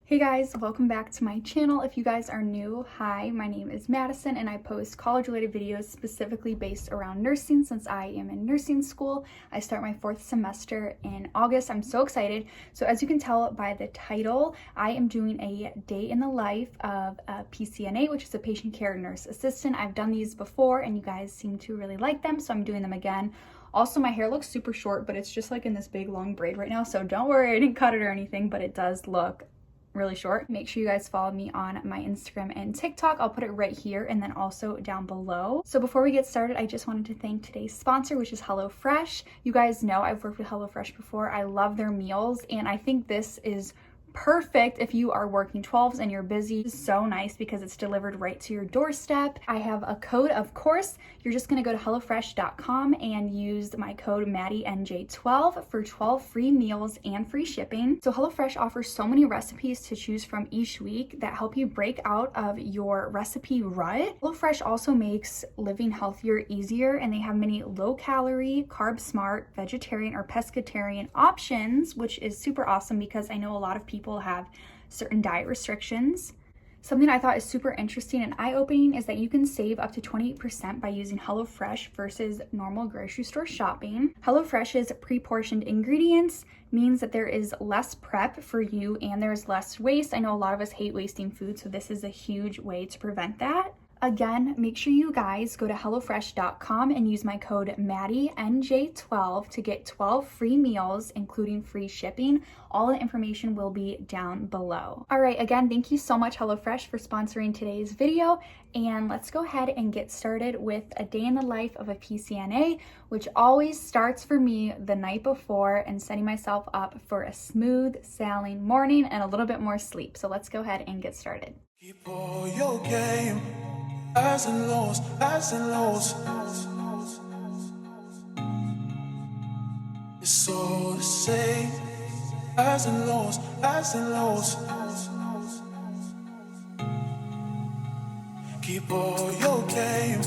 Hey guys, welcome back to my channel. If you guys are new, hi, my name is Madison and I post college-related videos specifically based around nursing since I am in nursing school. I start my 4th semester in August. I'm so excited. So as you can tell by the title, I am doing a day in the life of a Pcna, which is a patient care nurse assistant. I've done these before and you guys seem to really like them, so I'm doing them again. Also, my hair looks super short, but it's just like in this big long braid right now, so don't worry, I didn't cut it or anything, but it does look really short. Make sure you guys follow me on my Instagram and TikTok. I'll put it right here and then also down below. So before we get started, I just wanted to thank today's sponsor, which is HelloFresh. You guys know I've worked with HelloFresh before. I love their meals and I think this is perfect if you are working 12s and you're busy. It's so nice because it's delivered right to your doorstep. I have a code, of course. You're just gonna go to hellofresh.com and use my code MaddieNJ12 for 12 free meals and free shipping. So HelloFresh offers so many recipes to choose from each week that help you break out of your recipe rut. HelloFresh also makes living healthier easier, and they have many low-calorie, carb-smart, vegetarian or pescatarian options, which is super awesome because I know a lot of people have certain diet restrictions. Something I thought is super interesting and eye-opening is that you can save up to 28% by using HelloFresh versus normal grocery store shopping. HelloFresh's pre-portioned ingredients means that there is less prep for you and there's less waste. I know a lot of us hate wasting food, so this is a huge way to prevent that. Again, make sure you guys go to hellofresh.com and use my code MaddieNJ12 to get 12 free meals, including free shipping. All the information will be down below. All right, again, thank you so much, HelloFresh, for sponsoring today's video. And let's go ahead and get started with a day in the life of a Pcna, which always starts for me the night before and setting myself up for a smooth sailing morning and a little bit more sleep. So let's go ahead and get started. Keep all your game, highs and lows, highs and lows. It's all the same, highs and lows, highs and lows. Keep all your game,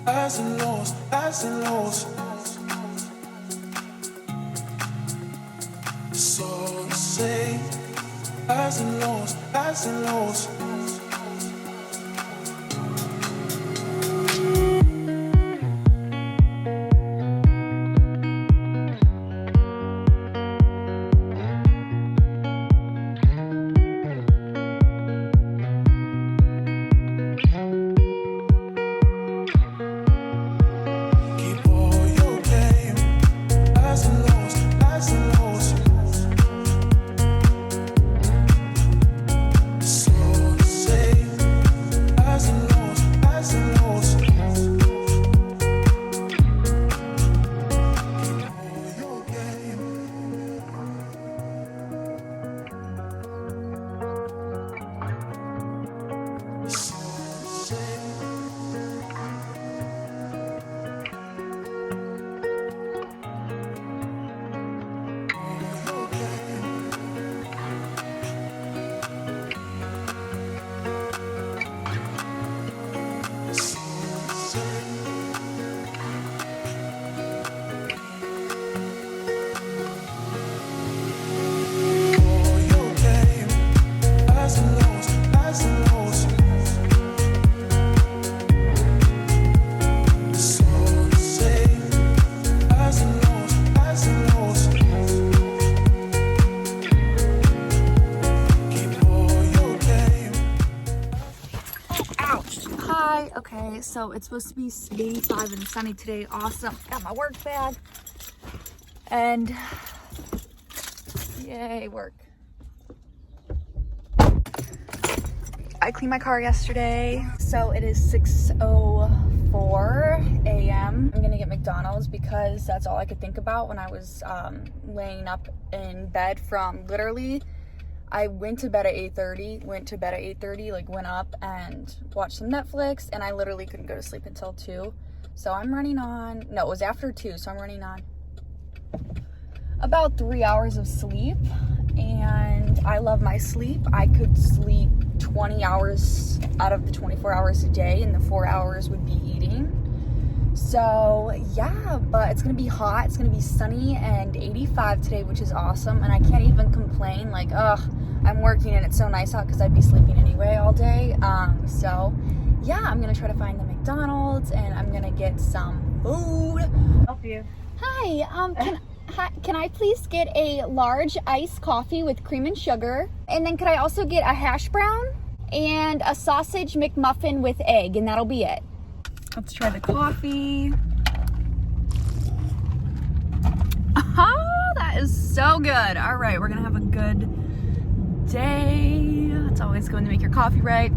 highs and lows, highs and lows. It's all the same, highs and lows, highs and lows. Okay, so it's supposed to be 85 and sunny today. Awesome. Got my work bag. And yay, work. I cleaned my car yesterday. So it is 6:04 a.m. I'm gonna get McDonald's because that's all I could think about when I was laying up in bed from literally I went to bed at 8:30, went up and watched some Netflix, and I literally couldn't go to sleep until 2. So I'm running on, no, it was after 2, so I'm running on about 3 hours of sleep, and I love my sleep. I could sleep 20 hours out of the 24 hours a day, and the 4 hours would be eating. So yeah, but it's gonna be hot, it's gonna be sunny and 85 today, which is awesome, and I can't even complain. Like, ugh, I'm working and it's so nice out because I'd be sleeping anyway all day. So yeah, I'm gonna try to find the McDonald's and I'm gonna get some food. Help you. Hi, can I please get a large iced coffee with cream and sugar? And then could I also get a hash brown and a sausage McMuffin with egg, and that'll be it. Let's try the coffee. Oh, that is so good. All right, we're gonna have a good day. It's always going to make your coffee right.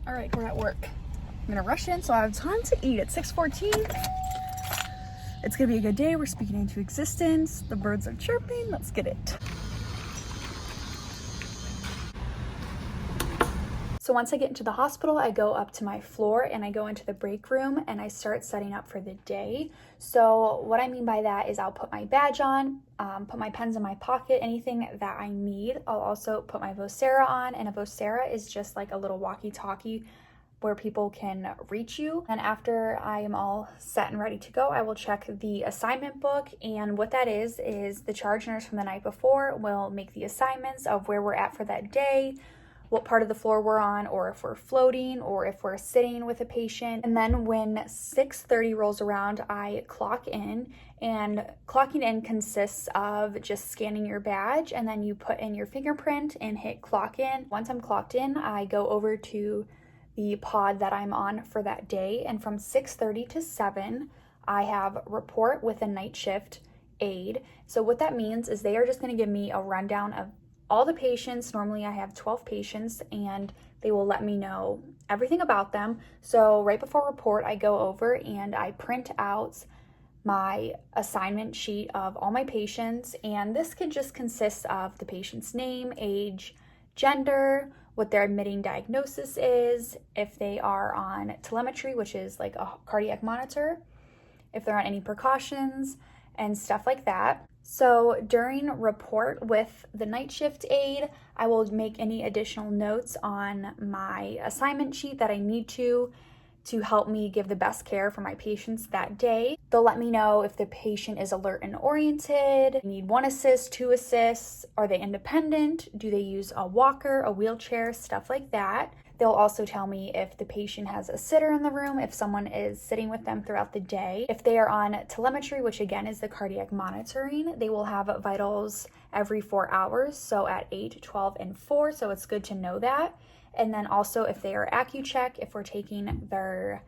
All right, we're at work. I'm gonna rush in so I have time to eat at 6:14. It's gonna be a good day. We're speaking into existence. The birds are chirping. Let's get it. So once I get into the hospital, I go up to my floor and I go into the break room and I start setting up for the day. So what I mean by that is I'll put my badge on, put my pens in my pocket, anything that I need. I'll also put my Vocera on, and a Vocera is just like a little walkie-talkie where people can reach you. And after I am all set and ready to go, I will check the assignment book. And what that is the charge nurse from the night before will make the assignments of where we're at for that day, what part of the floor we're on, or if we're floating, or if we're sitting with a patient. And then when 6:30 rolls around, I clock in, and clocking in consists of just scanning your badge, and then you put in your fingerprint and hit clock in. Once I'm clocked in, I go over to the pod that I'm on for that day, and from 6:30 to 7, I have report with a night shift aide. So what that means is they are just gonna give me a rundown of all the patients. Normally I have 12 patients, and they will let me know everything about them. So right before report, I go over and I print out my assignment sheet of all my patients, and this could just consist of the patient's name, age, gender, what their admitting diagnosis is, if they are on telemetry, which is like a cardiac monitor, if they're on any precautions, and stuff like that. So during report with the night shift aide, I will make any additional notes on my assignment sheet that I need to help me give the best care for my patients that day. They'll let me know if the patient is alert and oriented, need 1 assist, 2 assists, are they independent, do they use a walker, a wheelchair, stuff like that. They'll also tell me if the patient has a sitter in the room, if someone is sitting with them throughout the day. If they are on telemetry, which again is the cardiac monitoring, they will have vitals every 4 hours, so at 8, 12, and 4, so it's good to know that. And then also if they are AccuCheck, if we're taking their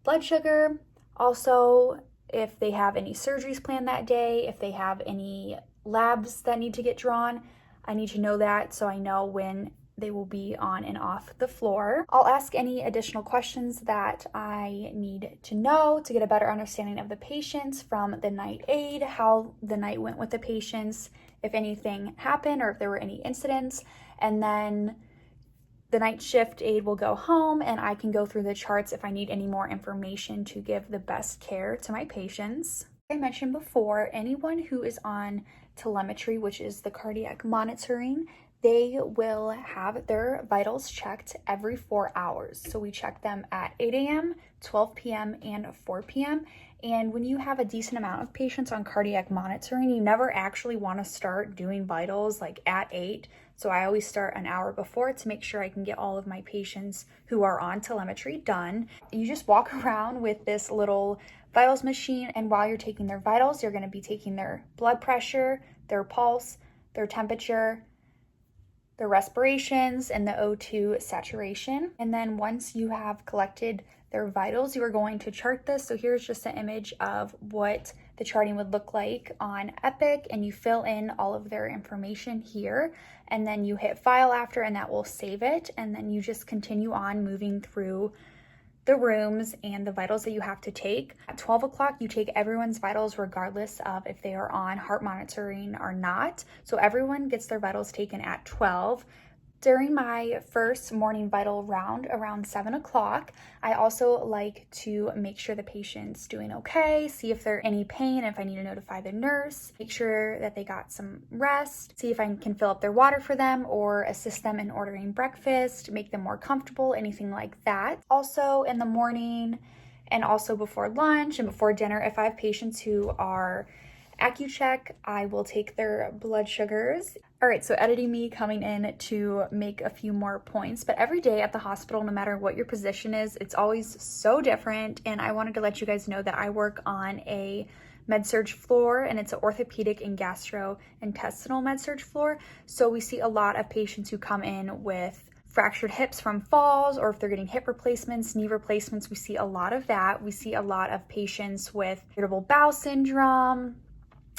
blood sugar. Also, if they have any surgeries planned that day, if they have any labs that need to get drawn, I need to know that so I know when they will be on and off the floor. I'll ask any additional questions that I need to know to get a better understanding of the patients from the night aide, how the night went with the patients, if anything happened or if there were any incidents. And then the night shift aide will go home and I can go through the charts if I need any more information to give the best care to my patients. Like I mentioned before, anyone who is on telemetry, which is the cardiac monitoring, they will have their vitals checked every 4 hours. So we check them at 8 a.m., 12 p.m., and 4 p.m. And when you have a decent amount of patients on cardiac monitoring, you never actually want to start doing vitals like at 8. So I always start an hour before to make sure I can get all of my patients who are on telemetry done. You just walk around with this little vitals machine, and while you're taking their vitals, you're going to be taking their blood pressure, their pulse, their temperature, the respirations, and the O2 saturation. And then once you have collected their vitals, you are going to chart this. So here's just an image of what the charting would look like on Epic, and you fill in all of their information here, and then you hit file after, and that will save it. And then you just continue on moving through the rooms and the vitals that you have to take. At 12 o'clock, you take everyone's vitals regardless of if they are on heart monitoring or not. So everyone gets their vitals taken at 12. During my first morning vital round around 7 o'clock, I also like to make sure the patient's doing okay, see if there's any pain, if I need to notify the nurse, make sure that they got some rest, see if I can fill up their water for them or assist them in ordering breakfast, make them more comfortable, anything like that. Also in the morning And also before lunch and before dinner, if I have patients who are AccuCheck, I will take their blood sugars. All right, so editing me coming in to make a few more points, but every day at the hospital, no matter what your position is, it's always so different. And I wanted to let you guys know that I work on a med-surg floor, and it's an orthopedic and gastrointestinal med-surg floor. So we see a lot of patients who come in with fractured hips from falls, or if they're getting hip replacements, knee replacements, we see a lot of that. We see a lot of patients with irritable bowel syndrome,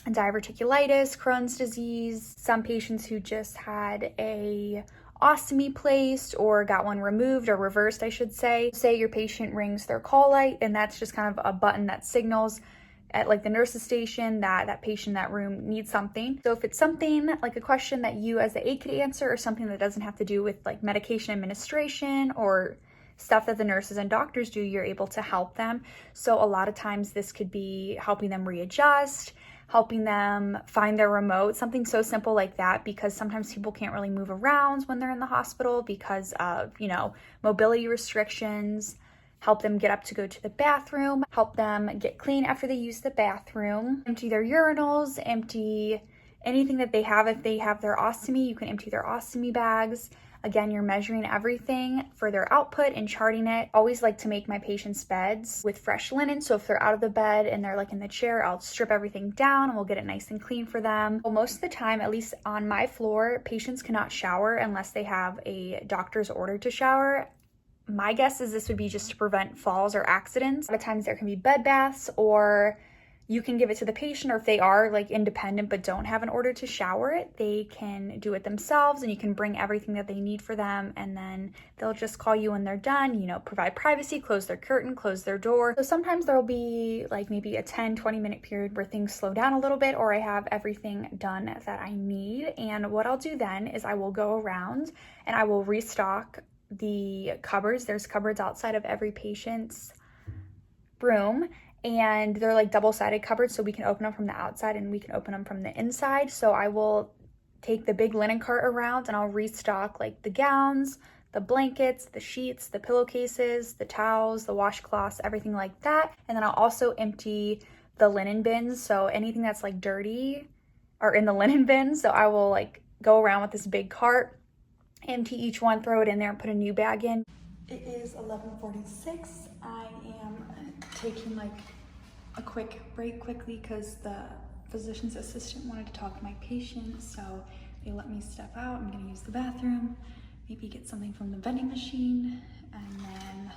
diverticulitis, Crohn's disease, some patients who just had a ostomy placed or got one removed or reversed, I should say. Say your patient rings their call light, and that's just kind of a button that signals at like the nurse's station that patient in that room needs something. So if it's something like a question that you as the aide could answer, or something that doesn't have to do with like medication administration or stuff that the nurses and doctors do, you're able to help them. So a lot of times this could be helping them readjust, helping them find their remote, something so simple like that, because sometimes people can't really move around when they're in the hospital because of, mobility restrictions. Help them get up to go to the bathroom, help them get clean after they use the bathroom, empty their urinals, empty anything that they have. If they have their ostomy, you can empty their ostomy bags. Again, you're measuring everything for their output and charting it. Always like to make my patients' beds with fresh linen. So if they're out of the bed and they're like in the chair, I'll strip everything down and we'll get it nice and clean for them. Well, most of the time, at least on my floor, patients cannot shower unless they have a doctor's order to shower. My guess is this would be just to prevent falls or accidents. A lot of times there can be bed baths, or you can give it to the patient, or if they are like independent but don't have an order to shower it, they can do it themselves, and you can bring everything that they need for them, and then they'll just call you when they're done, provide privacy, close their curtain, close their door. So sometimes there'll be like maybe a 10-20 minute period where things slow down a little bit, or I have everything done that I need. And what I'll do then is I will go around and I will restock the cupboards. There's cupboards outside of every patient's room, and they're like double-sided cupboards, so we can open them from the outside and we can open them from the inside. So I will take the big linen cart around and I'll restock like the gowns, the blankets, the sheets, the pillowcases, the towels, the washcloths, everything like that. And then I'll also empty the linen bins, so anything that's like dirty are in the linen bin. So I will like go around with this big cart, empty each one, throw it in there, and put a new bag in. It is 11:46. I am taking like a quick break quickly because the physician's assistant wanted to talk to my patient, so they let me step out. I'm gonna use the bathroom, maybe get something from the vending machine, and then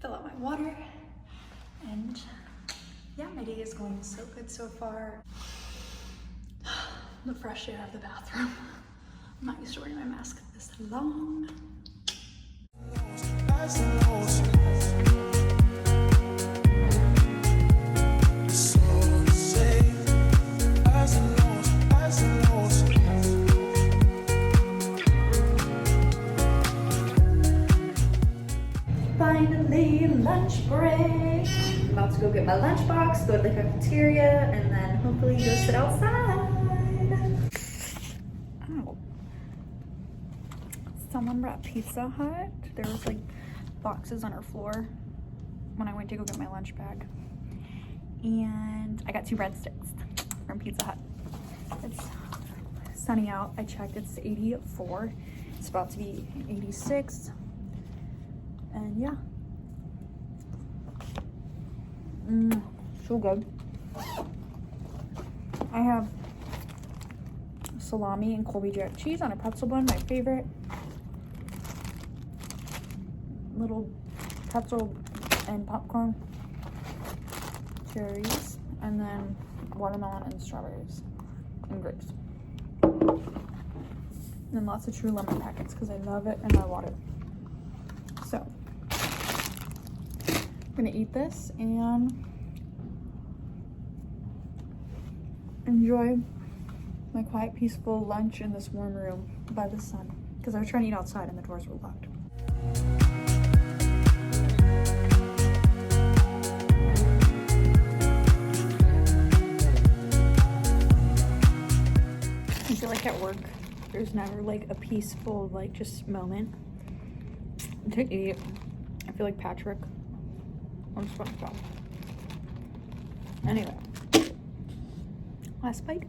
fill up my water. And yeah, my day is going so good so far. The fresh air of the bathroom. I'm not used to wearing my mask this long. Finally, lunch break. I'm about to go get my lunchbox, go to the cafeteria, and then hopefully go sit outside. Someone brought Pizza Hut. There was like boxes on our floor when I went to go get my lunch bag. And I got 2 breadsticks from Pizza Hut. It's sunny out. I checked, it's 84. It's about to be 86. And yeah. So good. I have salami and Colby Jack cheese on a pretzel bun, my favorite. Little pretzel and popcorn, cherries, and then watermelon and strawberries and grapes. And then lots of True Lemon packets because I love it, and my water. So I'm gonna eat this and enjoy my quiet, peaceful lunch in this warm room by the sun, because I was trying to eat outside and the doors were locked. I feel like at work, there's never like a peaceful, like just moment to eat. I feel like Patrick on SpongeBob. Anyway, last bite.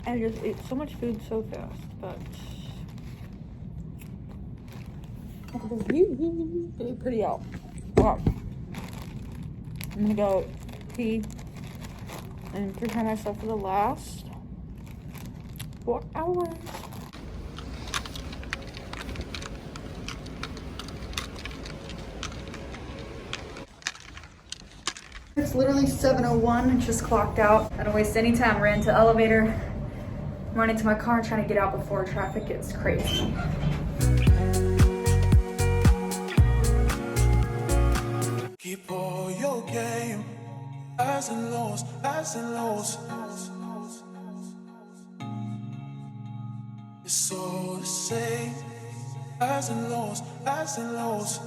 I just ate so much food so fast, but pretty out. Wow. I'm gonna go pee and prepare myself for the last 4 hours. It's literally 7:01 and just clocked out. I don't waste any time. Ran to the elevator, running to my car, trying to get out before traffic gets crazy. Keep all your game, highs and lows, highs and lows. It's all the same, highs and lows, highs and lows.